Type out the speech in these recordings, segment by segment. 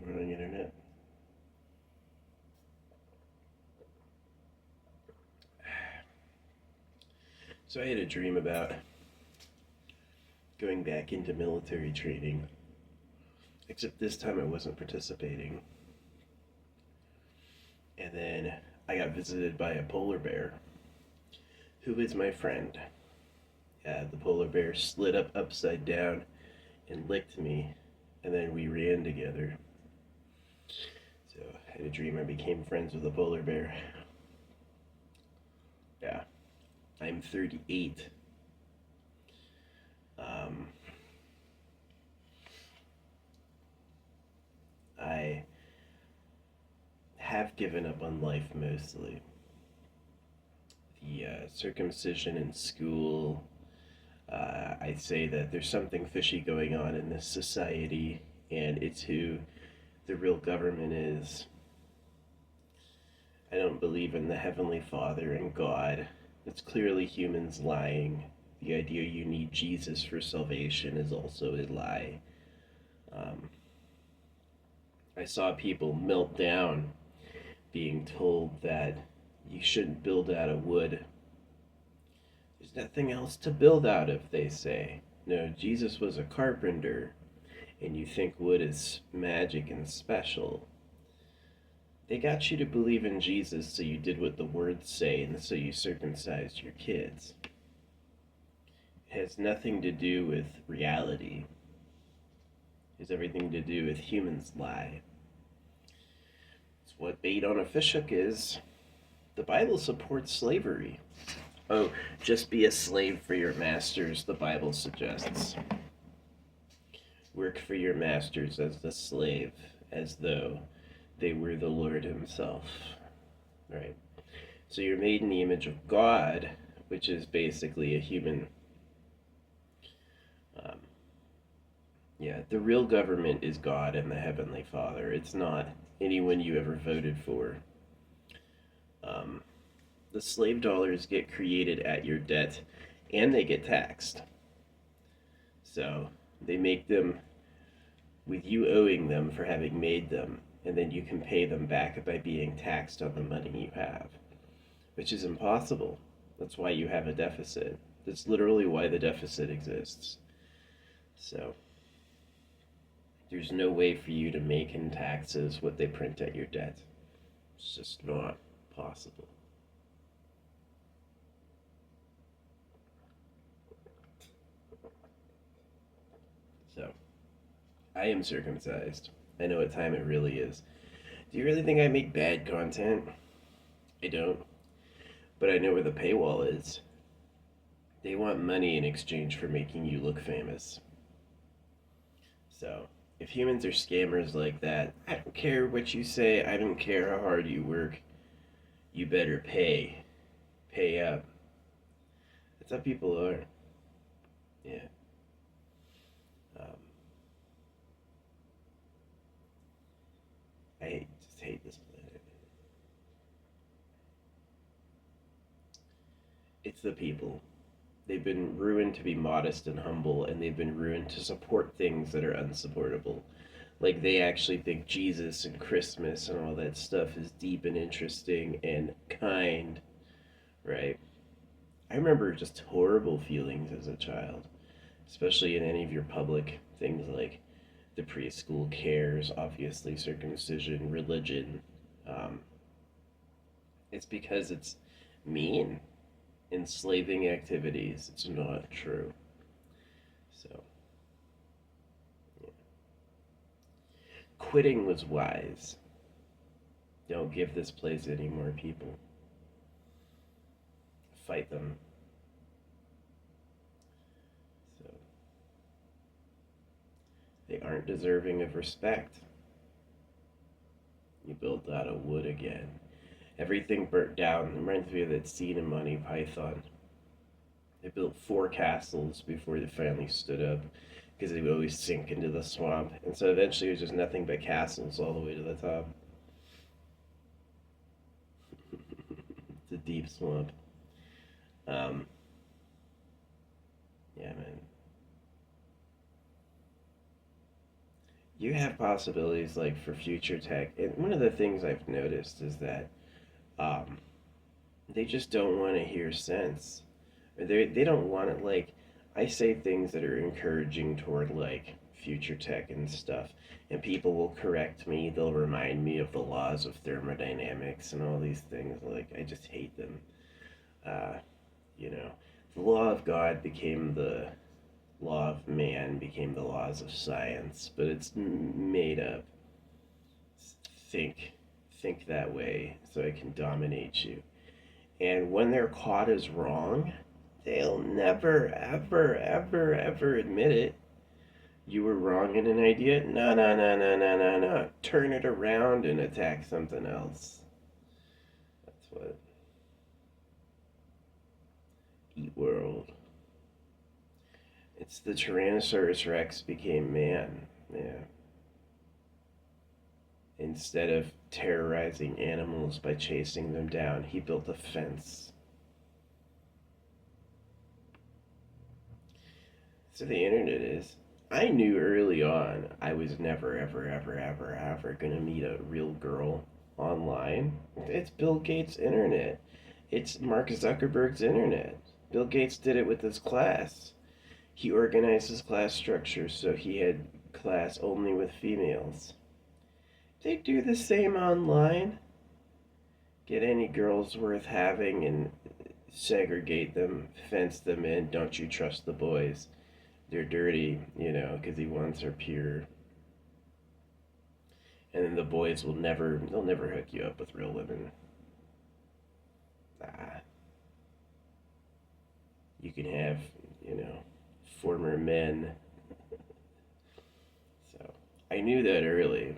Morning, Internet. So I had a dream about going back into military training, except this time I wasn't participating. And then I got visited by a polar bear, who is my friend. The polar bear slid up upside down and licked me, and then we ran together. So I had a dream I became friends with a polar bear. Yeah, I'm 38. Um, I have given up on life mostly. The circumcision in school, I say that there's something fishy going on in this society, and it's who the real government is. I don't believe in the Heavenly Father and God. It's clearly humans lying. The idea you need Jesus for salvation is also a lie. Um, I saw people melt down being told that you shouldn't build out of wood. There's nothing else to build out of, they say. No, Jesus was a carpenter, and you think wood is magic and special. They got you to believe in Jesus so you did what the words say, and so you circumcised your kids. It has nothing to do with reality. It has everything to do with humans lie. It's what bait on a fishhook is. The Bible supports slavery. Oh, just be a slave for your masters, the Bible suggests. Work for your masters as the slave, as though they were the Lord himself. Right? So you're made in the image of God, which is basically a human. Um, the real government is God and the Heavenly Father. It's not anyone you ever voted for. Um, the slave dollars get created at your debt, and they get taxed. So they make them with you owing them for having made them, and then you can pay them back by being taxed on the money you have, which is impossible. That's why you have a deficit. That's literally why the deficit exists. So there's no way for you to make in taxes what they print at your debt. It's just not possible. So I am circumcised. I know what time it really is. Do you really think I make bad content? I don't. But I know where the paywall is. They want money in exchange for making you look famous. So, if humans are scammers like that, I don't care what you say, I don't care how hard you work, you better pay. Pay up. That's how people are. Yeah. Um, I just hate this planet. It's the people. They've been ruined to be modest and humble, and they've been ruined to support things that are unsupportable. Like, they actually think Jesus and Christmas and all that stuff is deep and interesting and kind, right? I remember just horrible feelings as a child, especially in any of your public things like the preschool cares, obviously, circumcision, religion. Um, it's because it's mean. Enslaving activities. It's not true. So, yeah. Quitting was wise. Don't give this place any more people. Fight them. So, they aren't deserving of respect. You built out of wood again. Everything burnt down. It reminds me of that scene in Monty Python. They built 4 castles before they finally stood up because they would always sink into the swamp. And so eventually it was just nothing but castles all the way to the top. It's a deep swamp. Um, yeah, man. you have possibilities like for future tech. And one of the things I've noticed is that um, they just don't want to hear sense. Or they don't want it like I say things that are encouraging toward like future tech and stuff, and people will correct me. They'll remind me of the laws of thermodynamics and all these things. Like I just hate them. Uh, you know, the law of God became the law of man, became the laws of science, but it's made up. Think, think that way, so I can dominate you. And when they're caught as wrong, they'll never, ever, ever, ever admit it. You were wrong in an idea? No, no, no, no, no, no, no. Turn it around and attack something else. That's what Eat World. It's the Tyrannosaurus Rex became man. Yeah. Instead of terrorizing animals by chasing them down, he built a fence. So the internet is. I knew early on I was never, ever, ever, ever, ever going to meet a real girl online. It's Bill Gates' internet. It's Mark Zuckerberg's internet. Bill Gates did it with his class. He organized his class structure so he had class only with females. They do the same online. Get any girls worth having and segregate them, fence them in. Don't you trust the boys? They're dirty, because he wants her pure. And then the boys they'll never hook you up with real women. Ah. You can have, former men. So I knew that early,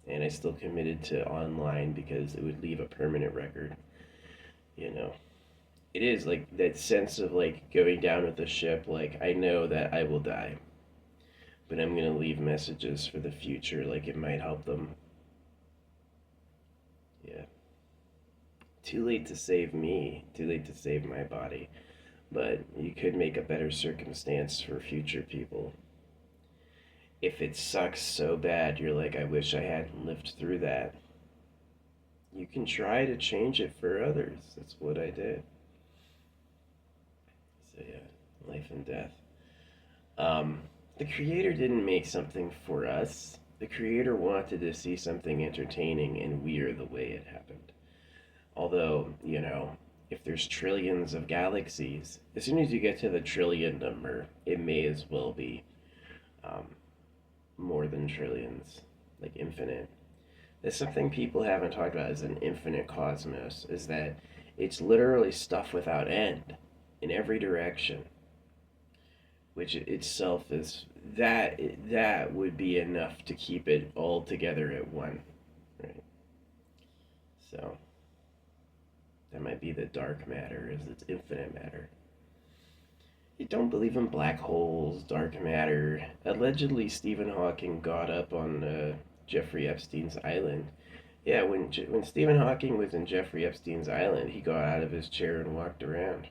and I still committed to online because it would leave a permanent record. You know, it is like that sense of like going down with the ship. Like I know that I will die, but I'm gonna leave messages for the future. Like it might help them. Yeah. Too late to save me. Too late to save my body. But you could make a better circumstance for future people. If it sucks so bad, you're like, I wish I hadn't lived through that. You can try to change it for others. That's what I did. So, yeah, life and death. Um, the Creator didn't make something for us. The Creator wanted to see something entertaining, and we are the way it happened. Although, if there's trillions of galaxies, as soon as you get to the trillion number, it may as well be um, more than trillions, like infinite. There's something people haven't talked about as an infinite cosmos, is that it's literally stuff without end in every direction, which itself is that would be enough to keep it all together at one, right? So that might be the dark matter, is it's infinite matter. You don't believe in black holes, dark matter. Allegedly, Stephen Hawking got up on Jeffrey Epstein's island. Yeah, when Stephen Hawking was in Jeffrey Epstein's island, he got out of his chair and walked around.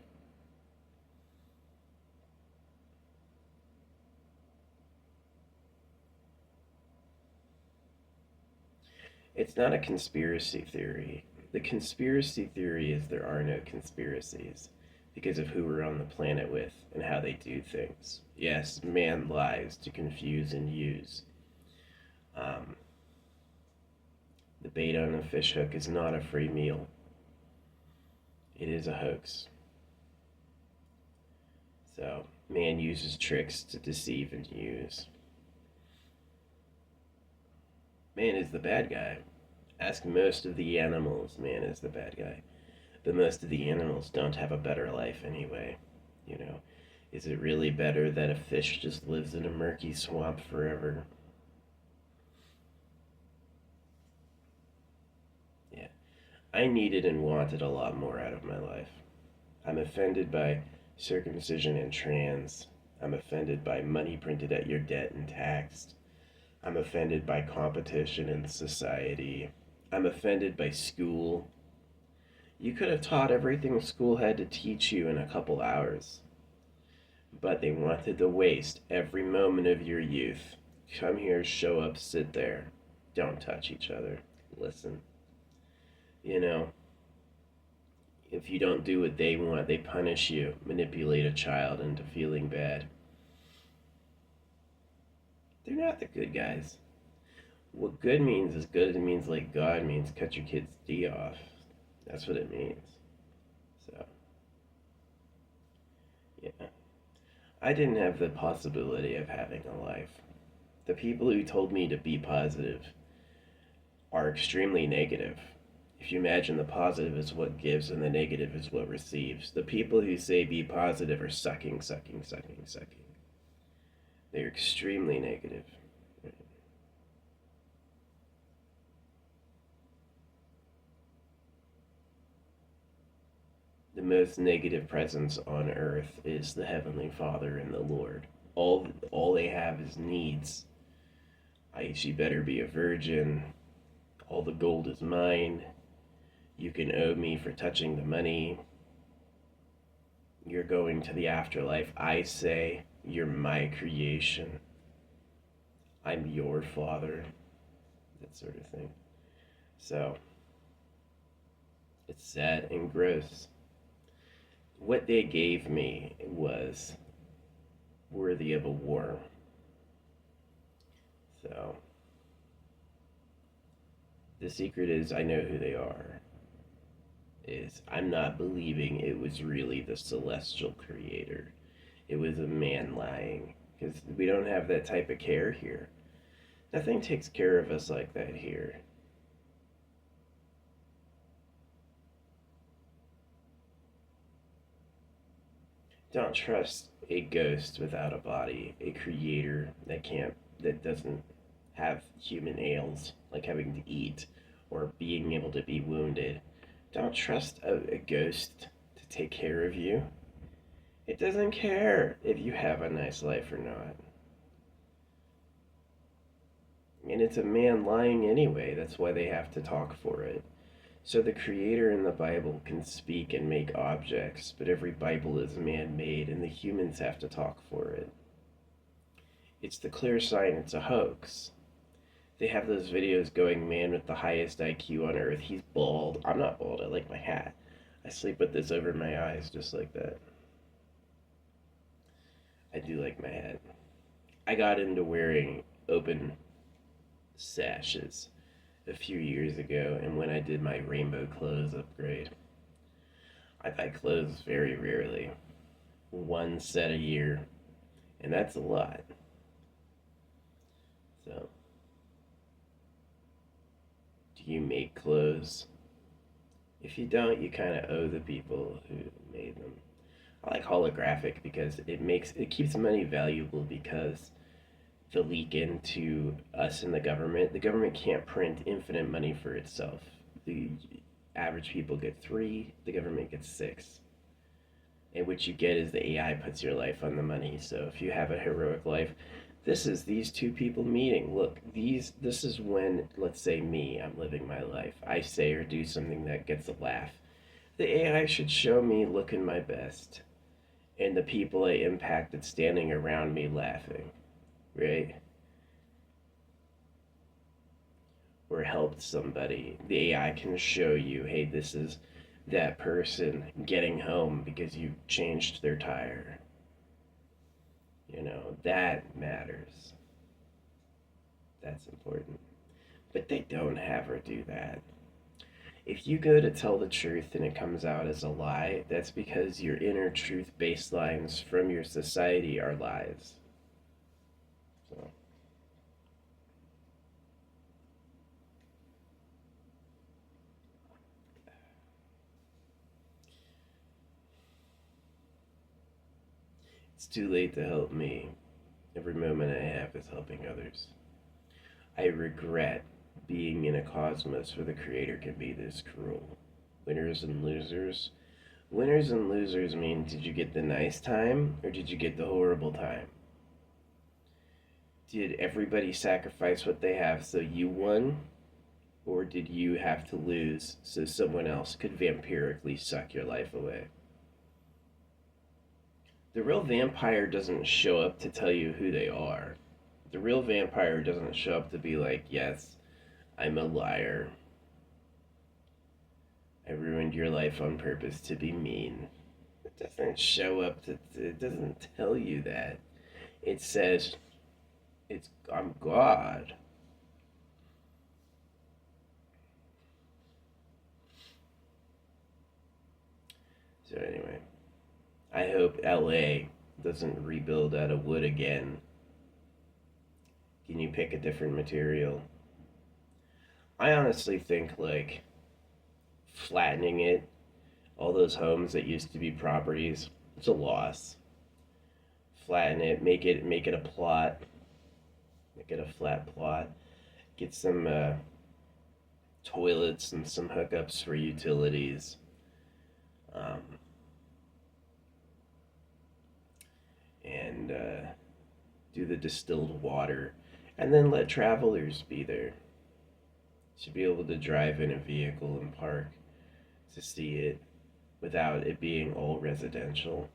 It's not a conspiracy theory. The conspiracy theory is there are no conspiracies because of who we're on the planet with and how they do things. Yes, man lies to confuse and use. Um, the bait on a fishhook is not a free meal. It is a hoax. So, man uses tricks to deceive and use. Man is the bad guy. Ask most of the animals, man is the bad guy. But most of the animals don't have a better life anyway. You know, is it really better that a fish just lives in a murky swamp forever? Yeah. I needed and wanted a lot more out of my life. I'm offended by circumcision and trans. I'm offended by money printed at your debt and taxed. I'm offended by competition in society. I'm offended by school. You could have taught everything school had to teach you in a couple hours, but they wanted to waste every moment of your youth Come here, show up, sit there. Don't touch each other. Listen. You know, if you don't do what they want, they punish you, manipulate a child into feeling bad. They're not the good guys. What good means is good. It means like God means cut your kid's D off. That's what it means. So, yeah. I didn't have the possibility of having a life. The people who told me to be positive are extremely negative. If you imagine the positive is what gives and the negative is what receives, the people who say be positive are sucking, sucking, sucking, sucking. They're extremely negative. The most negative presence on earth is the Heavenly Father and the Lord. All they have is needs. She better be a virgin. All the gold is mine. You can owe me for touching the money. You're going to the afterlife. I say you're my creation. I'm your father. That sort of thing. So, it's sad and gross. What they gave me was worthy of a war. So, the secret is I know who they are. Is I'm not believing it was really the celestial creator. It was a man lying. Because we don't have that type of care here. Nothing takes care of us like that here. Don't trust a ghost without a body, a creator that doesn't have human ails, like having to eat or being able to be wounded. Don't trust a ghost to take care of you. It doesn't care if you have a nice life or not. And it's a man lying anyway, that's why they have to talk for it. So the creator in the Bible can speak and make objects, but every Bible is man-made and the humans have to talk for it. It's the clear sign it's a hoax. They have those videos going, man with the highest IQ on earth, he's bald. I'm not bald, I like my hat. I sleep with this over my eyes just like that. I do like my hat. I got into wearing open sashes a few years ago, and when I did my rainbow clothes upgrade, I buy clothes very rarely. One set a year, and that's a lot. So, do you make clothes? If you don't, you kind of owe the people who made them. I like holographic because it keeps money valuable because the leak into us and the government. The government can't print infinite money for itself. The average people get 3, the government gets 6. And what you get is the AI puts your life on the money. So if you have a heroic life, this is these two people meeting. Look, this is when, let's say me, I'm living my life. I say or do something that gets a laugh. The AI should show me looking my best and the people I impacted standing around me laughing, right? Or helped somebody. The AI can show you, hey, this is that person getting home because you changed their tire. That matters. That's important. But they don't have her do that. If you go to tell the truth and it comes out as a lie, that's because your inner truth baselines from your society are lies. So. It's too late to help me. Every moment I have is helping others. I regret being in a cosmos where the creator can be this cruel. Winners and losers. Winners and losers mean, did you get the nice time or did you get the horrible time? Did everybody sacrifice what they have so you won? Or did you have to lose so someone else could vampirically suck your life away? The real vampire doesn't show up to tell you who they are. The real vampire doesn't show up to be like, yes, I'm a liar. I ruined your life on purpose to be mean. It doesn't show up to, it doesn't tell you that. It says, I'm God. So anyway, I hope LA doesn't rebuild out of wood again. Can you pick a different material? I honestly think like flattening it, all those homes that used to be properties, it's a loss. Flatten it, make it a plot, make it a flat plot. Get some toilets and some hookups for utilities. Um, and do the distilled water, and then let travelers be there. Should be able to drive in a vehicle and park to see it without it being all residential.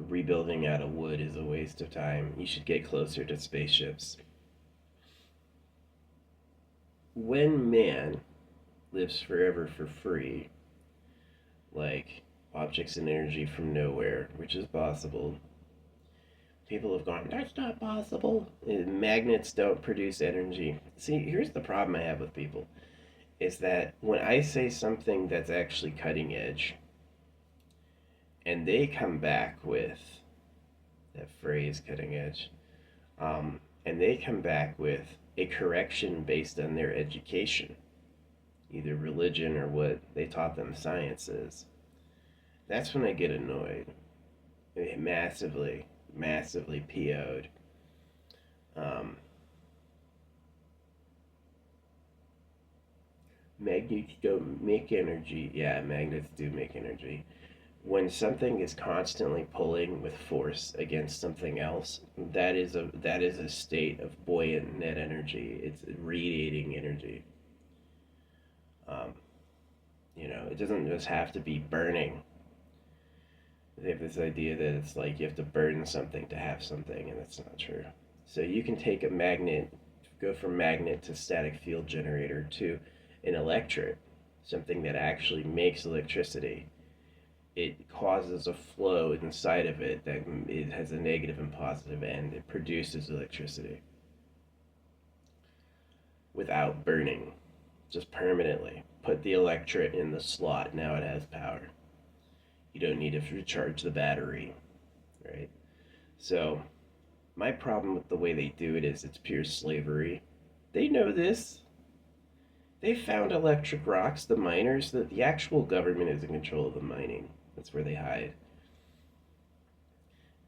Rebuilding out of wood is a waste of time. You should get closer to spaceships. When man lives forever for free, like objects and energy from nowhere, which is possible, people have gone, that's not possible. Magnets don't produce energy. See, here's the problem I have with people is that when I say something that's actually cutting edge, and they come back with that phrase cutting edge, and they come back with a correction based on their education, either religion or what they taught them science is, that's when I get annoyed. Massively, massively PO'd. Um, Magnets don't make energy. Yeah, magnets do make energy. When something is constantly pulling with force against something else, that is a state of buoyant net energy. It's radiating energy. Um, it doesn't just have to be burning. They have this idea that it's like you have to burn something to have something, and that's not true. So you can take a magnet, go from magnet to static field generator to an electret, something that actually makes electricity. It causes a flow inside of it that it has a negative and positive end. It produces electricity without burning, just permanently. Put the electret in the slot, now it has power. You don't need to recharge the battery, right? So, my problem with the way they do it is it's pure slavery. They know this. They found electric rocks, the miners, that the actual government is in control of the mining. That's where they hide.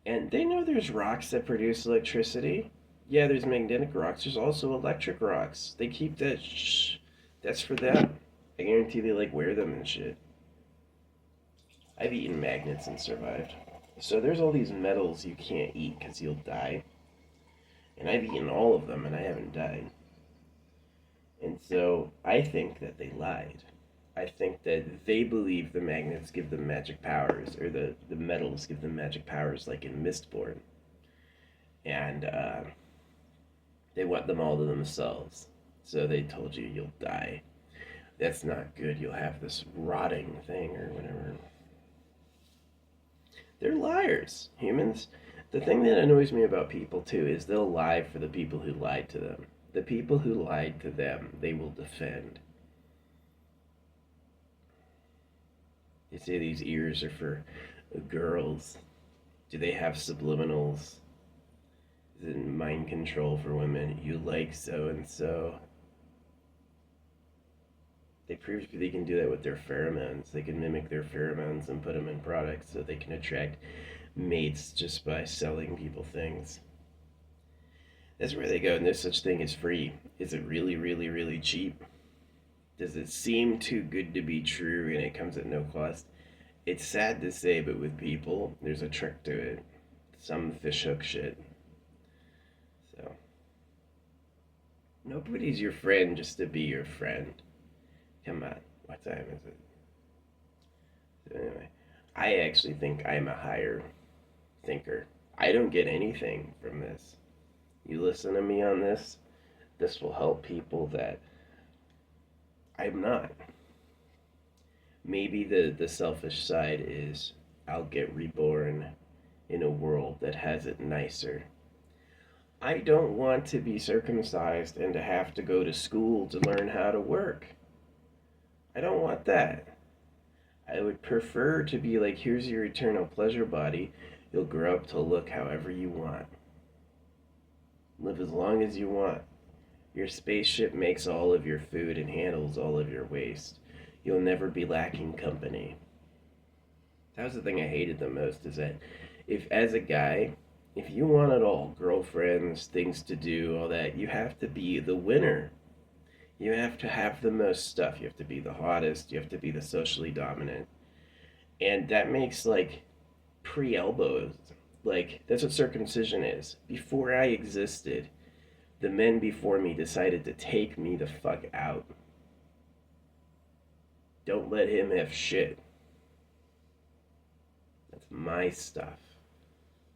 And they know there's rocks that produce electricity. Yeah, there's magnetic rocks. There's also electric rocks. They keep that. That's for them. I guarantee they like wear them and shit. I've eaten magnets and survived. So there's all these metals you can't eat because you'll die. And I've eaten all of them and I haven't died. And so I think that they lied. I think that they believe the magnets give them magic powers, or the metals give them magic powers, like in Mistborn. And they want them all to themselves. So they told you you'll die. That's not good. You'll have this rotting thing or whatever. They're liars, humans. The thing that annoys me about people, too, is they'll lie for the people who lied to them. The people who lied to them, they will defend. They say these ears are for girls. Do they have subliminals? Is it mind control for women? You like so and so. They prove they can do that with their pheromones. They can mimic their pheromones and put them in products so they can attract mates just by selling people things. That's where they go. No such thing as free. Is it really, really, really cheap? Does it seem too good to be true and it comes at no cost? It's sad to say, but with people, there's a trick to it. Some fishhook shit. So, nobody's your friend just to be your friend. Come on, what time is it? So anyway, I actually think I'm a higher thinker. I don't get anything from this. You listen to me on this, this will help people that I'm not. Maybe the selfish side is I'll get reborn in a world that has it nicer. I don't want to be circumcised and to have to go to school to learn how to work. I don't want that. I would prefer to be like, here's your eternal pleasure body. You'll grow up to look however you want. Live as long as you want. Your spaceship makes all of your food and handles all of your waste. You'll never be lacking company. That was the thing I hated the most, is that if, as a guy, if you want it all, girlfriends, things to do, all that, you have to be the winner. You have to have the most stuff. You have to be the hottest. You have to be the socially dominant. And that makes, like, pre-elbows. Like, that's what circumcision is. Before I existed, the men before me decided to take me the fuck out. Don't let him have shit. That's my stuff.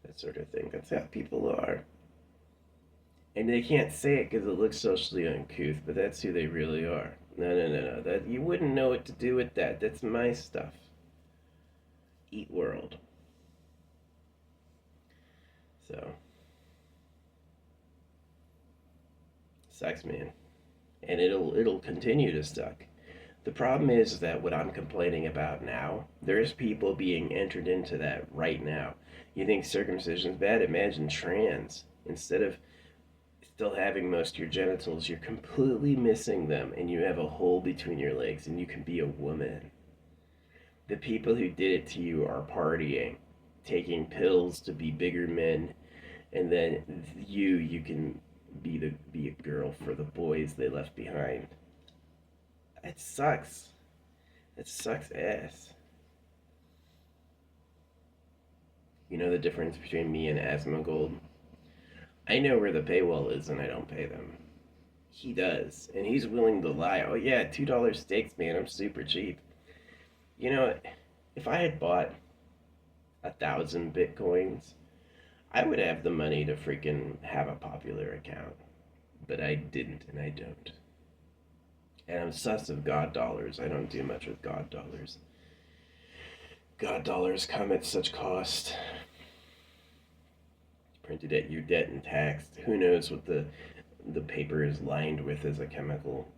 That sort of thing. That's how people are. And they can't say it because it looks socially uncouth, but that's who they really are. No. That you wouldn't know what to do with that. That's my stuff. Eat world. So sucks, man. And it'll continue to suck. The problem is that what I'm complaining about now, there's people being entered into that right now. You think circumcision's bad? Imagine trans. Instead of still having most of your genitals, you're completely missing them and you have a hole between your legs and you can be a woman. The people who did it to you are partying, taking pills to be bigger men, and then you can be a girl for the boys they left behind. It sucks. It sucks ass. You know the difference between me and Asmongold? I know where the paywall is and I don't pay them. He does. And he's willing to lie. Oh yeah, $2 steaks, man. I'm super cheap. You know, if I had bought 1,000 Bitcoins, I would have the money to freaking have a popular account. But I didn't and I don't. And I'm sus of God dollars. I don't do much with God dollars. God dollars come at such cost. Printed at your debt and taxed. Who knows what the paper is lined with as a chemical.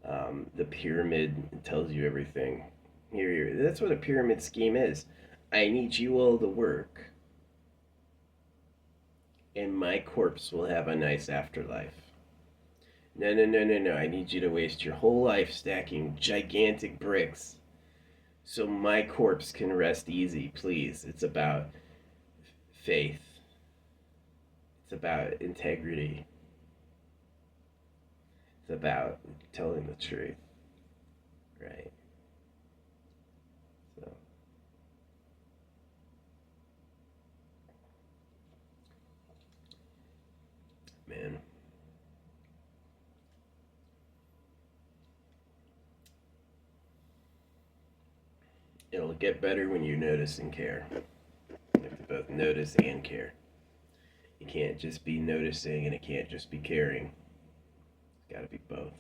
The pyramid tells you everything. Here. That's what a pyramid scheme is. I need you all to work, and my corpse will have a nice afterlife. No. I need you to waste your whole life stacking gigantic bricks so my corpse can rest easy, please. It's about faith. It's about integrity. It's about telling the truth, right? So, man, it'll get better when you notice and care. You have to both notice and care. You can't just be noticing and it can't just be caring. It's got to be both.